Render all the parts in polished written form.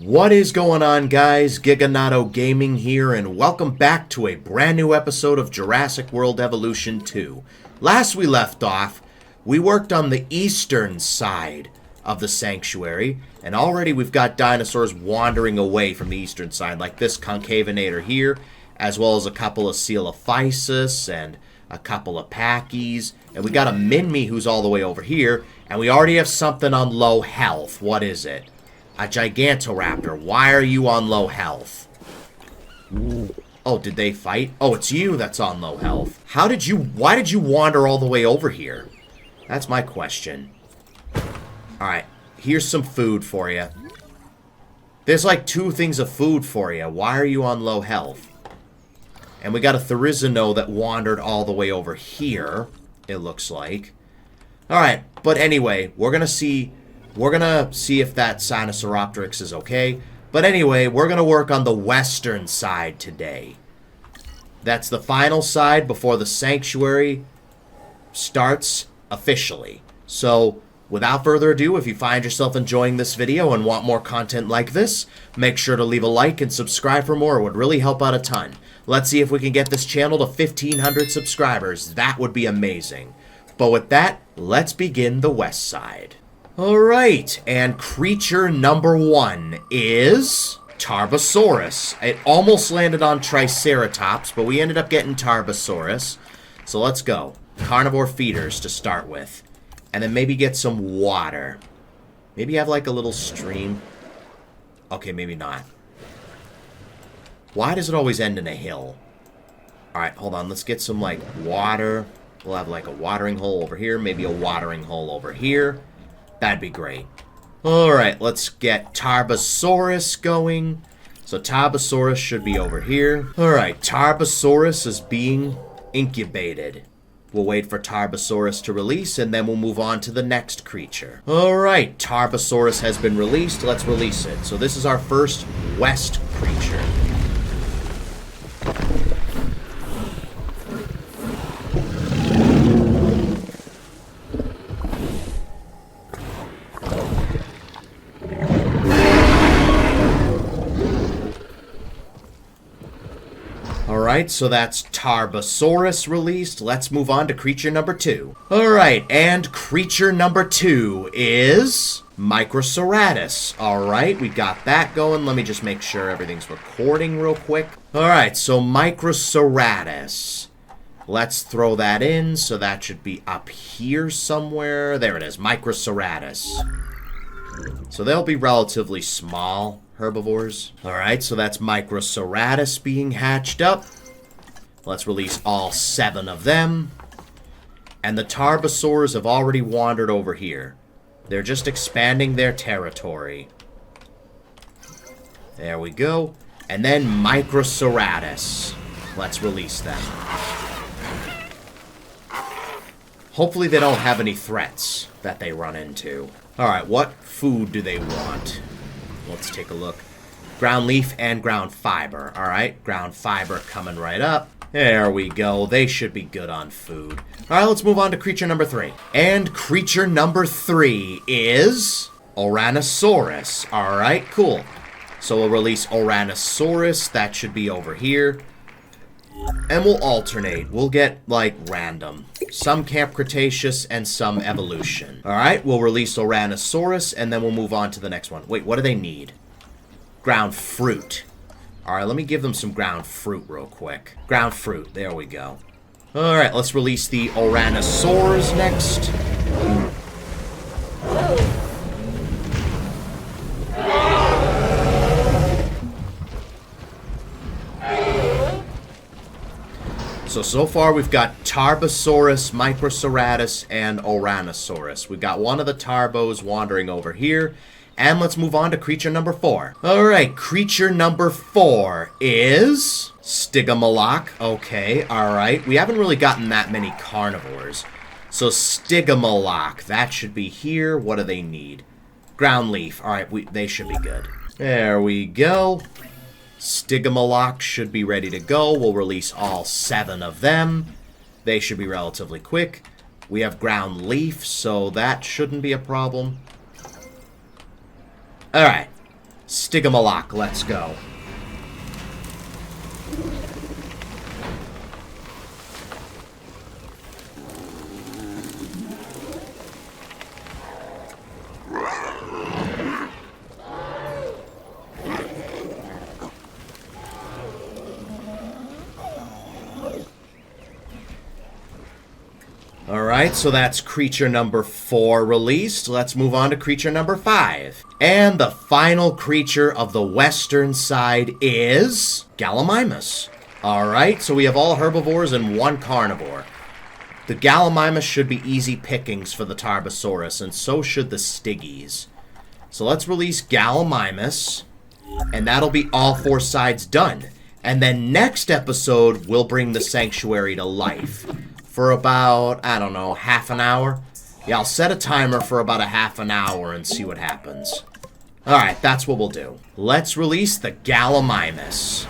What is going on, guys? Giganato Gaming here, and welcome back to a brand new episode of Jurassic World Evolution 2. Last we left off, we worked on the eastern side of the sanctuary, and already we've got dinosaurs wandering away from the eastern side, like this concavinator here, as well as a couple of Coelophysis and a couple of Pachyes, and we got a Minmi who's all the way over here, and we already have something on low health. What is it? A Gigantoraptor. Why are you on low health? Oh, did they fight? Oh, it's you that's on low health. Why did you wander all the way over here? That's my question. Alright, here's some food for you. There's like 2 things of food for you. Why are you on low health? And we got a Therizino that wandered all the way over here, it looks like. Alright, but anyway, we're gonna see if that Sinoceropteryx is okay. But anyway, we're gonna work on the western side today. That's the final side before the sanctuary starts officially. So, without further ado, if you find yourself enjoying this video and want more content like this, make sure to leave a like and subscribe for more. It would really help out a ton. Let's see if we can get this channel to 1,500 subscribers. That would be amazing. But with that, let's begin the west side. Alright, and creature number 1 is Tarbosaurus. It almost landed on Triceratops, but we ended up getting Tarbosaurus. So let's go. Carnivore feeders to start with. And then maybe get some water. Maybe have like a little stream. Okay, maybe not. Why does it always end in a hill? Alright, hold on. Let's get some like water. We'll have like a watering hole over here. Maybe a watering hole over here. That'd be great. Alright, let's get Tarbosaurus going. So Tarbosaurus should be over here. Alright, Tarbosaurus is being incubated. We'll wait for Tarbosaurus to release, and then we'll move on to the next creature. Alright, Tarbosaurus has been released. Let's release it. So this is our first west creature. Alright, so that's Tarbosaurus released. Let's move on to creature number 2. Alright, and creature number 2 is Microseratus. Alright, we got that going. Let me just make sure everything's recording real quick. Alright, so Microseratus. Let's throw that in, so that should be up here somewhere. There it is, Microseratus. So they'll be relatively small herbivores. Alright, so that's Microseratus being hatched up. Let's release all 7 of them. And the Tarbosaurs have already wandered over here. They're just expanding their territory. There we go. And then Microseratus. Let's release them. Hopefully they don't have any threats that they run into. Alright, what food do they want? Let's take a look. Ground leaf and ground fiber. Alright, ground fiber coming right up. There we go. They should be good on food. Alright, let's move on to creature number 3. And creature number 3 is Oranosaurus. Alright, cool. So we'll release Oranosaurus. That should be over here. And we'll alternate. We'll get, like, random. Some Camp Cretaceous and some Evolution. Alright, we'll release Oranosaurus, and then we'll move on to the next one. Wait, what do they need? Ground fruit. Alright, let me give them some ground fruit real quick. Ground fruit, there we go. Alright, let's release the Oranosaurs next. So far we've got Tarbosaurus, Microseratus, and Oranosaurus. We've got one of the Tarbos wandering over here. And let's move on to creature number 4. Alright, creature number 4 is Stigma. Okay, alright. We haven't really gotten that many carnivores. So Stigma, that should be here. What do they need? Ground leaf. Alright, they should be good. There we go. Stigma should be ready to go. We'll release all 7 of them. They should be relatively quick. We have ground leaf, so that shouldn't be a problem. Alright. Stigma, let's go. Alright, so that's creature number 4 released. Let's move on to creature number 5. And the final creature of the western side is Galamimus. Alright, so we have all herbivores and 1 carnivore. The Galamimus should be easy pickings for the Tarbosaurus, and so should the Stiggies. So let's release Galamimus, and that'll be all 4 sides done. And then next episode, we'll bring the Sanctuary to life. For about, I don't know, half an hour? Yeah, I'll set a timer for about a half an hour and see what happens. Alright, that's what we'll do. Let's release the Galamimus.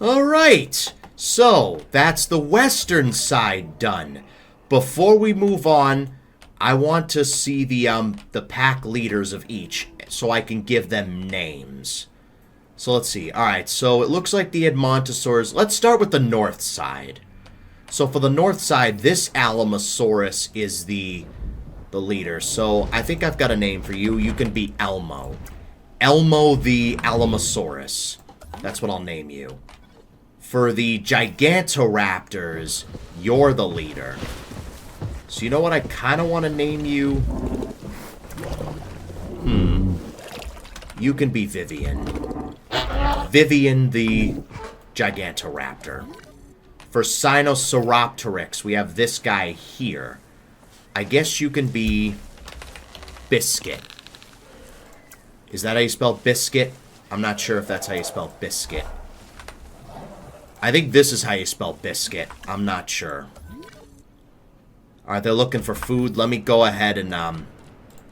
Alright, so that's the western side done. Before we move on, I want to see the pack leaders of each, so I can give them names. So let's see. Alright, so it looks like the Edmontosaurs. Let's start with the north side. So for the north side, this Alamosaurus is the leader. So I think I've got a name for you. You can be Elmo. Elmo the Alamosaurus. That's what I'll name you. For the Gigantoraptors, you're the leader. So you know what? I kind of want to name you... You can be Vivian. Vivian the Gigantoraptor. For Sinosauropteryx, we have this guy here. I guess you can be... Biscuit. Is that how you spell biscuit? I'm not sure if that's how you spell biscuit. I think this is how you spell biscuit. I'm not sure. Alright, they're looking for food. Let me go ahead and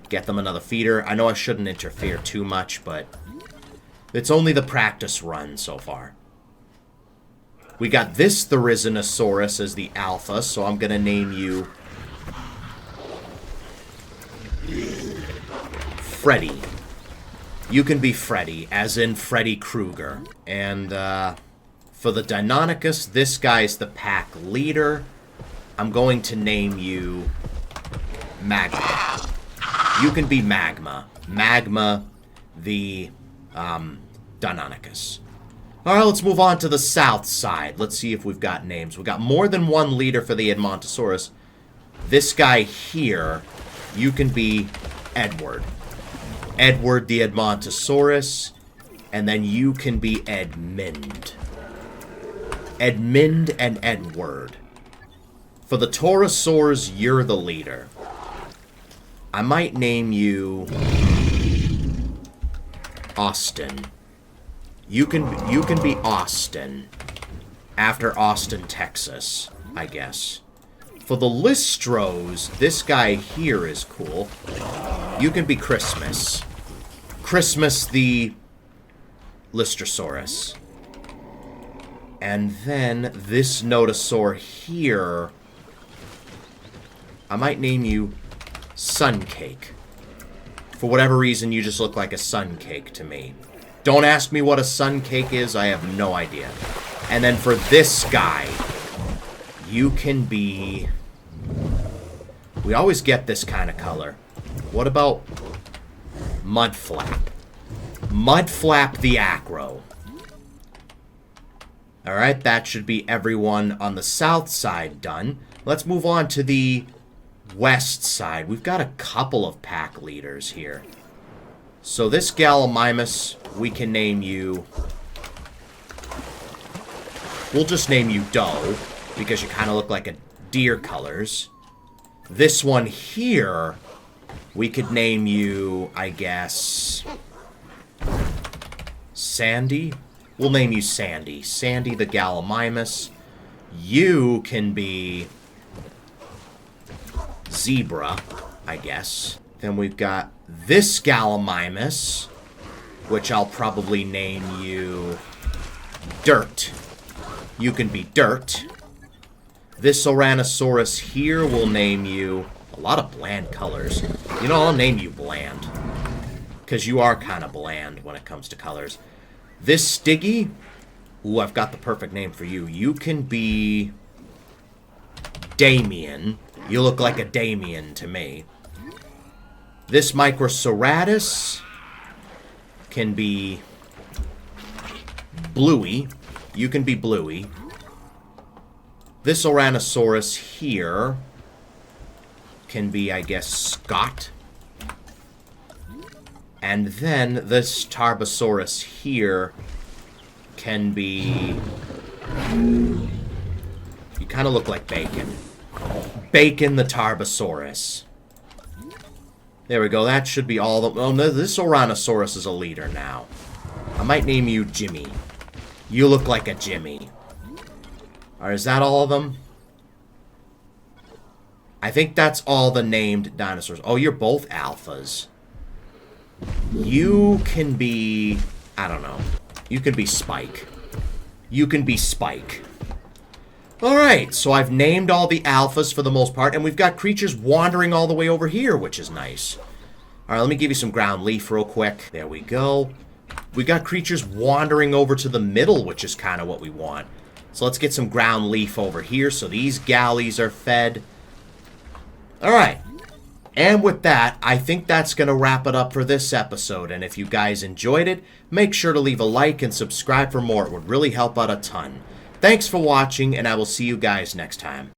get them another feeder. I know I shouldn't interfere too much, but it's only the practice run so far. We got this Therizinosaurus as the alpha, so I'm going to name you Freddy. You can be Freddy, as in Freddy Krueger. And for the Deinonychus, this guy's the pack leader. I'm going to name you Magma. You can be Magma. Magma, the Deinonychus. Alright, let's move on to the south side. Let's see if we've got names. We've got more than 1 leader for the Edmontosaurus. This guy here, you can be Edward. Edward the Edmontosaurus. And then you can be Edmund. Edmund and Edward. For the Torosaurs, you're the leader. I might name you Austin. You can be Austin. After Austin, Texas, I guess. For the Listros, this guy here is cool. You can be Christmas. Christmas the Listrosaurus. And then this Notosaur here... I might name you Suncake. For whatever reason, you just look like a suncake to me. Don't ask me what a suncake is, I have no idea. And then for this guy, you can be... We always get this kind of color. What about Mudflap? Mudflap the Acro. Alright, that should be everyone on the south side done. Let's move on to the west side. We've got a couple of pack leaders here. So this Galamimus, we can name you... We'll just name you Doe, because you kind of look like a deer colors. This one here, we could name you, I guess... Sandy? We'll name you Sandy. Sandy the Galamimus. You can be... Zebra, I guess. Then we've got this Galamimus, which I'll probably name you Dirt. You can be Dirt. This Oranosaurus here will name you... A lot of bland colors. You know, I'll name you Bland. Because you are kind of bland when it comes to colors. This Stiggy... Ooh, I've got the perfect name for you. You can be... Damien. You look like a Damien to me. This Microseratus can be Bluey. You can be Bluey. This Oranosaurus here can be, I guess, Scott. And then this Tarbosaurus here can be... You kind of look like Bacon. Bacon the Tarbosaurus. There we go. That should be all the... Oh, no, this Oranosaurus is a leader now. I might name you Jimmy. You look like a Jimmy. Or is that all of them? I think that's all the named dinosaurs. Oh, you're both alphas. You can be... I don't know. You can be Spike. You can be Spike. Alright, so I've named all the alphas for the most part, and we've got creatures wandering all the way over here, which is nice. Alright, let me give you some ground leaf real quick. There we go. We got creatures wandering over to the middle, which is kind of what we want. So let's get some ground leaf over here, so these galleys are fed. Alright, and with that, I think that's going to wrap it up for this episode, and if you guys enjoyed it, make sure to leave a like and subscribe for more. It would really help out a ton. Thanks for watching, and I will see you guys next time.